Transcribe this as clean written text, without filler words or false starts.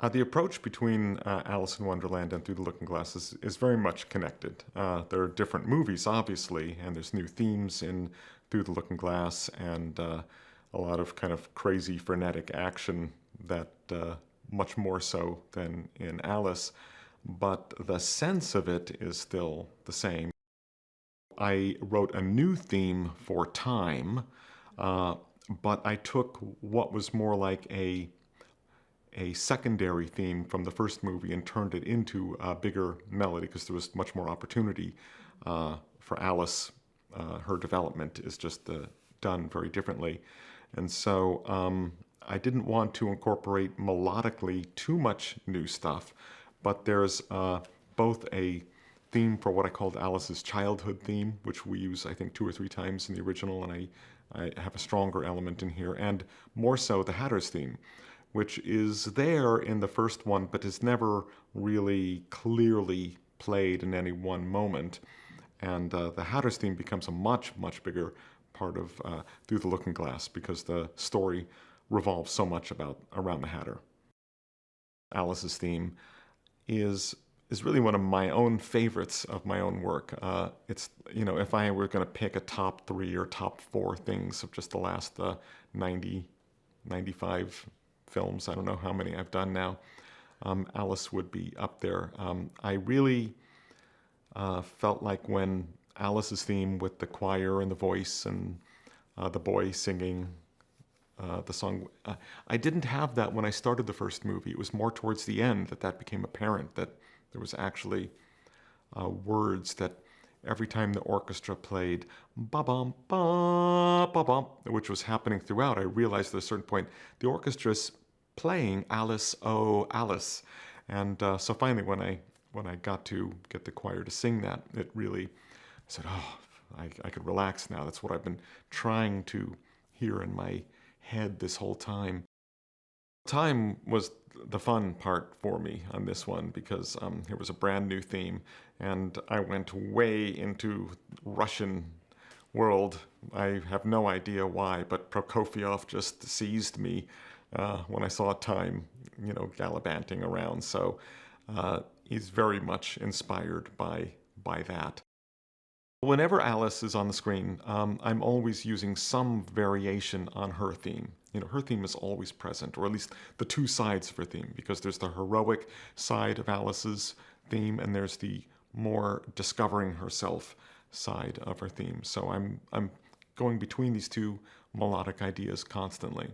The approach between Alice in Wonderland and Through the Looking Glass is very much connected. There are different movies, obviously, and there's new themes in Through the Looking Glass and a lot of kind of crazy, frenetic action that much more so than in Alice. But the sense of it is still the same. I wrote a new theme for time, uh, but I took what was more like a secondary theme from the first movie and turned it into a bigger melody because there was much more opportunity for Alice. Her development is just done very differently. And so I didn't want to incorporate melodically too much new stuff, but there's both a theme for what I called Alice's childhood theme, which we use, I think, 2 or 3 times in the original, and I have a stronger element in here, and more so the Hatter's theme, which is there in the first one, but is never really clearly played in any one moment. And the Hatter's theme becomes a much, much bigger part of Through the Looking Glass because the story revolves so much around the Hatter. Alice's theme is really one of my own favorites of my own work. It's, if I were going to pick a top 3 or top 4 things of just the last 90, 95 films, I don't know how many I've done now, Alice would be up there. I really felt like when Alice's theme with the choir and the voice and the boy singing the song, I didn't have that when I started the first movie. It was more towards the end that became apparent, that there was actually words that every time the orchestra played ba-bum, ba-bum, which was happening throughout, I realized at a certain point the orchestra's playing Alice, oh Alice. And so finally when I got to get the choir to sing that, it really, I said, oh, I could relax now. That's what I've been trying to hear in my head this whole time. Time was the fun part for me on this one because it was a brand new theme, and I went way into Russian world. I have no idea why, but Prokofiev just seized me when I saw time, gallivanting around. So he's very much inspired by that. Whenever Alice is on the screen, I'm always using some variation on her theme. Her theme is always present, or at least the two sides of her theme, because there's the heroic side of Alice's theme, and there's the more discovering herself side of her theme. So I'm going between these two melodic ideas constantly.